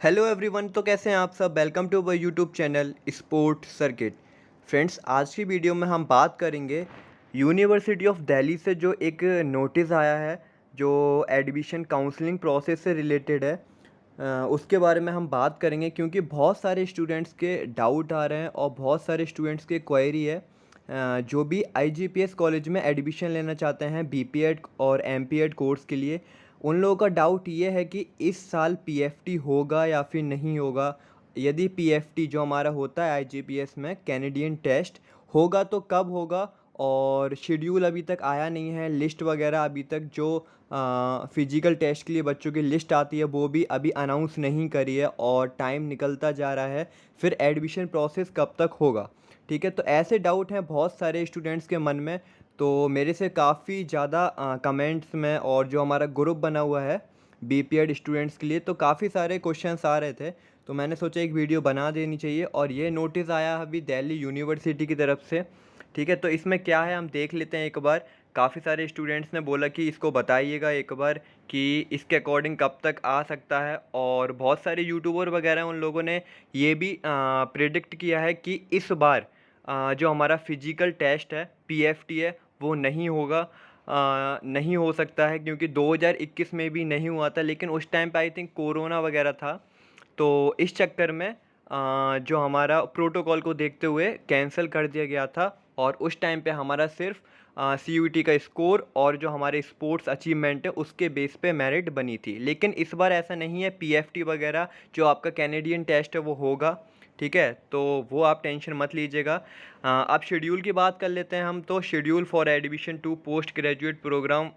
Hello everyone. तो कैसे हैं आप सब। Welcome to our YouTube channel sport circuit. Friends, आज की वीडियो में हम बात करेंगे यूनिवर्सिटी ऑफ दिल्ली से जो एक नोटिस आया है जो एडमिशन काउंसलिंग प्रोसेस से रिलेटेड है। उसके बारे में हम बात करेंगे क्योंकि बहुत सारे स्टूडेंट्स के डाउट आ रहे हैं और बहुत सारे स्टूडेंट्स के क्वेरी है। जो भी आईजीपीएस कॉलेज में एडमिशन लेना चाहते हैं बीपीएड और एमपीएड कोर्स के लिए, उन लोगों का डाउट ये है कि इस साल पीएफटी होगा या फिर नहीं होगा। यदि पीएफटी जो हमारा होता है आईजीपीएस में कैनेडियन टेस्ट होगा तो कब होगा। और शेड्यूल अभी तक आया नहीं है, लिस्ट वगैरह अभी तक जो फिजिकल टेस्ट के लिए बच्चों की लिस्ट आती है वो भी अभी अनाउंस नहीं करी है और टाइम निकलता जा रहा है। फिर एडमिशन प्रोसेस कब तक होगा। ठीक है, तो ऐसे डाउट हैं बहुत सारे स्टूडेंट्स के मन में। तो मेरे से काफ़ी ज़्यादा कमेंट्स में और जो हमारा ग्रुप बना हुआ है बीपीएड स्टूडेंट्स के लिए, तो काफ़ी सारे क्वेश्चंस आ रहे थे। तो मैंने सोचा एक वीडियो बना देनी चाहिए और ये नोटिस आया अभी दिल्ली यूनिवर्सिटी की तरफ से। ठीक है, तो इसमें क्या है हम देख लेते हैं एक बार। काफ़ी सारे स्टूडेंट्स ने बोला कि इसको बताइएगा एक बार कि इसके अकॉर्डिंग कब तक आ सकता है। और बहुत सारे यूट्यूबर वगैरह उन लोगों ने ये भी प्रिडिक्ट किया है कि इस बार जो हमारा फिजिकल टेस्ट है पीएफटी है वो नहीं होगा। नहीं हो सकता है क्योंकि 2021 में भी नहीं हुआ था, लेकिन उस टाइम पे आई थिंक कोरोना वगैरह था। तो इस चक्कर में जो हमारा प्रोटोकॉल को देखते हुए कैंसिल कर दिया गया था और उस टाइम पे हमारा सिर्फ सीयूईटी का स्कोर और जो हमारे स्पोर्ट्स अचीवमेंट है उसके बेस पे मेरिट बनी थी। लेकिन इस बार ऐसा नहीं है, पीएफटी वगैरह जो आपका कैनेडियन टेस्ट है वो होगा। ठीक है, तो वो आप टेंशन मत लीजिएगा। अब शेड्यूल की बात कर लेते हैं हम। तो schedule for admission to post graduate programme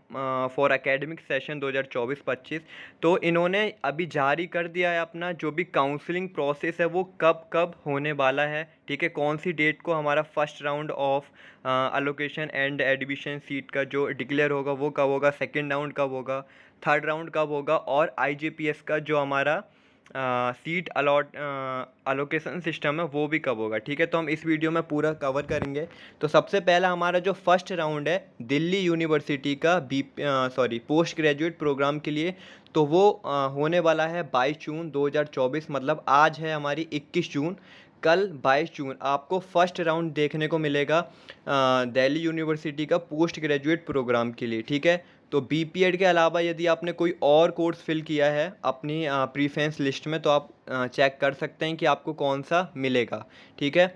for academic session 2024-25, तो इन्होंने अभी जारी कर दिया है अपना जो भी काउंसलिंग प्रोसेस है वो कब कब होने वाला है। ठीक है, कौन सी डेट को हमारा first round of allocation and admission seat का जो डिक्लेयर होगा वो कब होगा, सेकेंड राउंड कब होगा, थर्ड राउंड कब होगा और आईजीपीएस का जो हमारा सीट अलोकेशन सिस्टम है वो भी कब होगा। ठीक है, तो हम इस वीडियो में पूरा कवर करेंगे। तो सबसे पहला हमारा जो फर्स्ट राउंड है दिल्ली यूनिवर्सिटी का पोस्ट ग्रेजुएट प्रोग्राम के लिए, तो वो होने वाला है 22 जून 2024। मतलब आज है हमारी 21 जून, कल 22 जून आपको फर्स्ट राउंड देखने को मिलेगा दिल्ली यूनिवर्सिटी का पोस्ट ग्रेजुएट प्रोग्राम के लिए। ठीक है, तो बीपीएड के अलावा यदि आपने कोई और कोर्स फिल किया है अपनी प्रीफरेंस लिस्ट में तो आप चेक कर सकते हैं कि आपको कौन सा मिलेगा। ठीक है,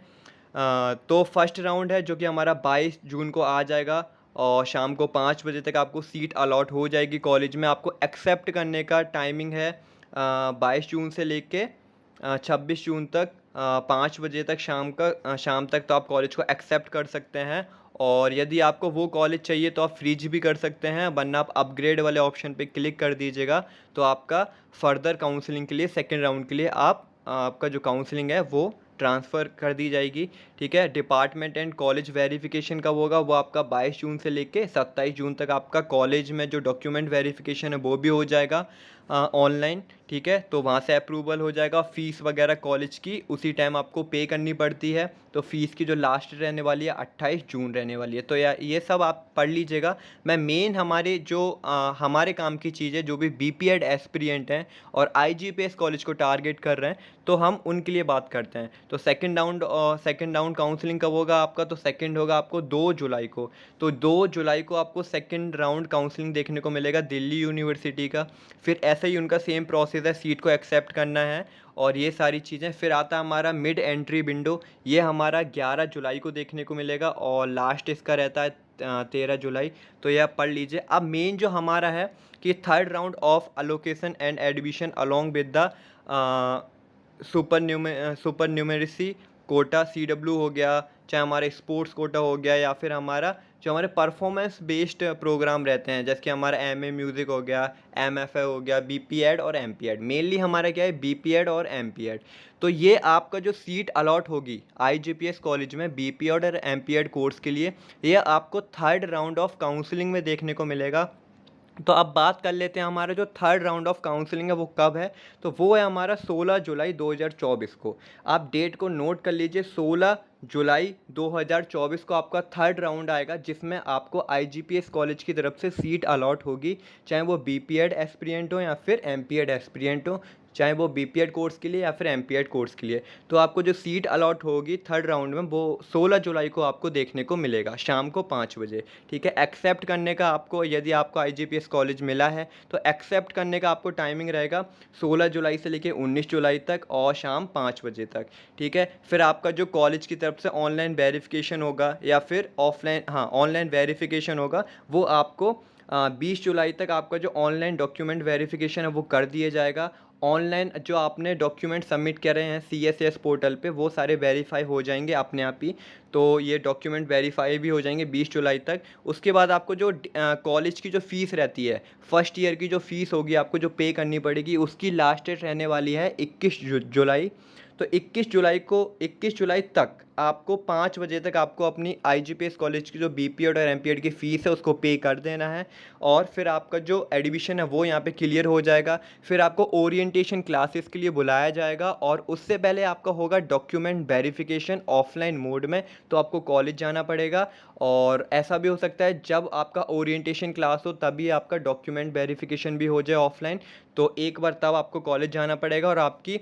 तो फर्स्ट राउंड है जो कि हमारा 22 जून को आ जाएगा और शाम को 5 बजे तक आपको सीट अलॉट हो जाएगी कॉलेज में। आपको एक्सेप्ट करने का टाइमिंग है 22 जून से लेके 26 जून तक 5 बजे तक शाम तक तो आप कॉलेज को एक्सेप्ट कर सकते हैं। और यदि आपको वो कॉलेज चाहिए तो आप फ्रीज भी कर सकते हैं, वरना आप अपग्रेड वाले ऑप्शन पे क्लिक कर दीजिएगा तो आपका फर्दर काउंसलिंग के लिए सेकेंड राउंड के लिए आपका जो काउंसलिंग है वो ट्रांसफ़र कर दी जाएगी। ठीक है, डिपार्टमेंट एंड कॉलेज वेरिफिकेशन कब होगा, वो आपका 22 जून से लेके 27 जून तक आपका कॉलेज में जो डॉक्यूमेंट वेरिफिकेशन है वो भी हो जाएगा ऑनलाइन। ठीक है, तो वहाँ से अप्रूवल हो जाएगा। फ़ीस वगैरह कॉलेज की उसी टाइम आपको पे करनी पड़ती है। तो फ़ीस की जो लास्ट रहने वाली है 28 जून रहने वाली है। तो ये सब आप पढ़ लीजिएगा। मैं मेन हमारे जो हमारे काम की चीज़ें जो भी बीपीएड एस्पिरेंट हैं और आईजीपीएस कॉलेज को टारगेट कर रहे हैं तो हम उनके लिए बात करते हैं। तो सेकंड राउंड काउंसलिंग कब होगा आपका, तो सेकंड होगा आपको 2 जुलाई को। तो 2 जुलाई को आपको सेकंड राउंड काउंसलिंग देखने को मिलेगा दिल्ली यूनिवर्सिटी का। फिर ऐसे ही उनका सेम प्रोसेस है, सीट को एक्सेप्ट करना है और ये सारी चीज़ें। फिर आता है हमारा मिड एंट्री विंडो, ये हमारा 11 जुलाई को देखने को मिलेगा और लास्ट इसका रहता है 13 जुलाई। तो यह आप पढ़ लीजिए। अब मेन जो हमारा है कि third round of allocation and admission along with the supernumerary quota CW हो गया, चाहे हमारा स्पोर्ट्स कोटा हो गया या फिर हमारा जो हमारे परफॉर्मेंस बेस्ड प्रोग्राम रहते हैं जैसे कि हमारा एमए म्यूज़िक हो गया, एमएफए हो गया, बीपीएड और एमपीएड। मेनली हमारा क्या है बीपीएड और एमपीएड। तो ये आपका जो सीट अलॉट होगी आईजीपीएस कॉलेज में बीपीएड और एमपीएड कोर्स के लिए, ये आपको थर्ड राउंड ऑफ काउंसलिंग में देखने को मिलेगा। तो अब बात कर लेते हैं हमारा जो थर्ड राउंड ऑफ काउंसलिंग है वो कब है। तो वो है हमारा 16 जुलाई 2024 को। आप डेट को नोट कर लीजिए, 16 जुलाई 2024 को आपका थर्ड राउंड आएगा जिसमें आपको आईजीपीएस कॉलेज की तरफ से सीट अलॉट होगी, चाहे वो बीपीएड एस्पिरेंट हो या फिर एमपीएड एस्पिरेंट हो। चाहे वो बीपीएड कोर्स के लिए या फिर एमपीएड कोर्स के लिए। तो आपको जो सीट अलॉट होगी थर्ड राउंड में वो 16 जुलाई को आपको देखने को मिलेगा शाम को 5 बजे, ठीक है। एक्सेप्ट करने का आपको, यदि आपको आईजीपीएस कॉलेज मिला है तो एक्सेप्ट करने का आपको टाइमिंग रहेगा 16 जुलाई से लेकर 19 जुलाई तक और शाम 5 बजे तक, ठीक है। फिर आपका जो कॉलेज की तरफ से ऑनलाइन वेरिफिकेशन होगा या फिर ऑफलाइन, हाँ ऑनलाइन वेरिफिकेशन होगा, वो आपको 20 जुलाई तक आपका जो ऑनलाइन डॉक्यूमेंट वेरिफिकेशन है वो कर दिया जाएगा। ऑनलाइन जो आपने डॉक्यूमेंट सबमिट करे हैं सीएसएस पोर्टल पे वो सारे वेरीफाई हो जाएंगे अपने आप ही। तो ये डॉक्यूमेंट वेरीफाई भी हो जाएंगे 20 जुलाई तक। उसके बाद आपको जो कॉलेज की जो फ़ीस रहती है, फर्स्ट ईयर की जो फ़ीस होगी आपको जो पे करनी पड़ेगी, उसकी लास्ट डेट रहने वाली है 21 जुलाई। तो 21 जुलाई तक आपको 5 बजे तक आपको अपनी आईजीपीएस कॉलेज की जो बीपीएड और एमपीएड की फ़ीस है उसको पे कर देना है। और फिर आपका जो एडमिशन है वो यहाँ पे क्लियर हो जाएगा। फिर आपको ओरिएंटेशन क्लासेस के लिए बुलाया जाएगा और उससे पहले आपका होगा डॉक्यूमेंट वेरिफिकेशन ऑफलाइन मोड में, तो आपको कॉलेज जाना पड़ेगा। और ऐसा भी हो सकता है जब आपका ओरिएंटेशन क्लास हो तभी आपका डॉक्यूमेंट वेरिफिकेशन भी हो जाए ऑफलाइन, तो एक बार तब आपको कॉलेज जाना पड़ेगा। और आपकी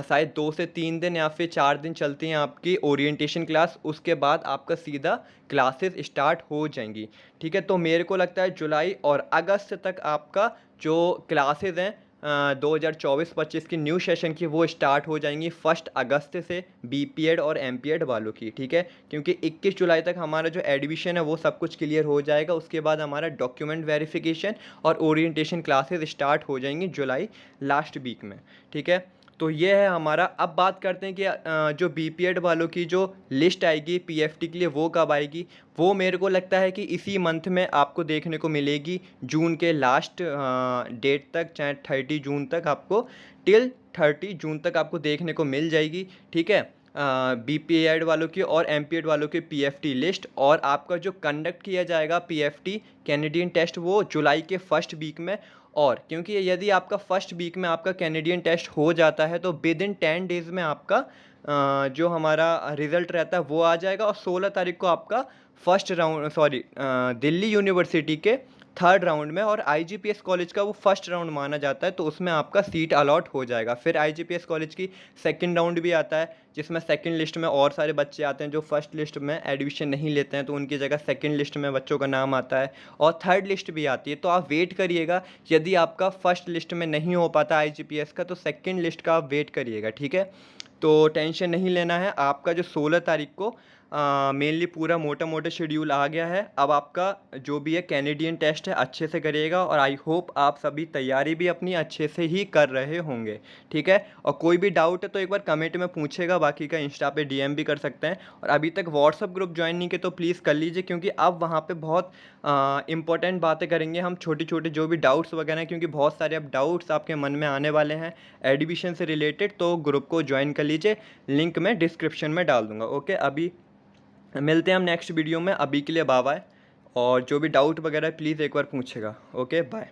शायद 2 से 3 दिन या फिर 4 दिन चलती हैं आपकी ओरिएंटेशन क्लास, उसके बाद आपका सीधा क्लासेस स्टार्ट हो जाएंगी, ठीक है। तो मेरे को लगता है जुलाई और अगस्त तक आपका जो क्लासेस हैं 2024-25 की न्यू सेशन की वो स्टार्ट हो जाएंगी 1 अगस्त से बीपीएड और एमपीएड वालों की, ठीक है। क्योंकि 21 जुलाई तक हमारा जो एडमिशन है वो सब कुछ क्लियर हो जाएगा। उसके बाद हमारा डॉक्यूमेंट वेरिफिकेशन और ओरिएंटेशन क्लासेस स्टार्ट हो जाएंगी जुलाई लास्ट वीक में, ठीक है। तो ये है हमारा। अब बात करते हैं कि जो बीपीएड वालों की जो लिस्ट आएगी पीएफटी के लिए वो कब आएगी। वो मेरे को लगता है कि इसी मंथ में आपको देखने को मिलेगी, जून के लास्ट डेट तक, चाहे 30 जून तक आपको, टिल 30 जून तक आपको देखने को मिल जाएगी, ठीक है। बीपीएड वालों की और एमपीएड वालों की पीएफटी लिस्ट। और आपका जो कंडक्ट किया जाएगा पीएफटी कैनेडियन टेस्ट वो जुलाई के फर्स्ट वीक में। और क्योंकि यदि आपका फर्स्ट वीक में आपका कैनेडियन टेस्ट हो जाता है तो विद इन 10 डेज़ में आपका जो हमारा रिज़ल्ट रहता है वो आ जाएगा। और 16 तारीख को आपका दिल्ली यूनिवर्सिटी के थर्ड राउंड में, और आईजीपीएस कॉलेज का वो फर्स्ट राउंड माना जाता है, तो उसमें आपका सीट अलॉट हो जाएगा। फिर आईजीपीएस कॉलेज की सेकंड राउंड भी आता है जिसमें सेकंड लिस्ट में और सारे बच्चे आते हैं जो फर्स्ट लिस्ट में एडमिशन नहीं लेते हैं, तो उनकी जगह सेकंड लिस्ट में बच्चों का नाम आता है। और थर्ड लिस्ट भी आती है। तो आप वेट करिएगा, यदि आपका फर्स्ट लिस्ट में नहीं हो पाता आईजीपीएस का तो सेकंड लिस्ट का आप वेट करिएगा, ठीक है। तो टेंशन नहीं लेना है। आपका जो 16 तारीख को मेनली पूरा मोटा मोटा शेड्यूल आ गया है। अब आपका जो भी है कैनेडियन टेस्ट है अच्छे से करिएगा, और आई होप आप सभी तैयारी भी अपनी अच्छे से ही कर रहे होंगे, ठीक है। और कोई भी डाउट है तो एक बार कमेंट में पूछेगा, बाकी का इंस्टा पे डीएम भी कर सकते हैं। और अभी तक व्हाट्सअप ग्रुप ज्वाइन नहीं किया तो प्लीज़ कर लीजिए, क्योंकि अब वहाँ पे बहुत इंपॉर्टेंट बातें करेंगे हम, छोटी छोटी जो भी डाउट्स वगैरह हैं, क्योंकि बहुत सारे अब डाउट्स आपके मन में आने वाले हैं एडमिशन से रिलेटेड। तो ग्रुप को ज्वाइन कर लीजिए, लिंक मैं डिस्क्रिप्शन में डाल दूँगा, ओके। अभी मिलते हैं हम नेक्स्ट वीडियो में, अभी के लिए बाय बाय। और जो भी डाउट वगैरह प्लीज़ एक बार पूछेगा, ओके बाय।